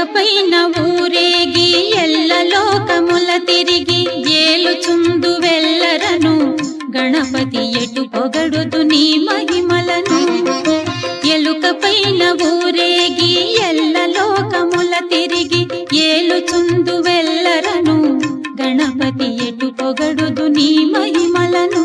ఎలుకపైన ఊరేగి ఎల్ల లోకముల తిరిగి ఏలుచుందు వెల్లరను గణపతి ఎటు పొగడుదు నీ మహిమలను. ఎలుకపైన ఊరేగి ఎల్ల లోకముల తిరిగి ఏలుచుందు వెల్లరను గణపతి ఎటు పొగడుదు నీ మహిమలను.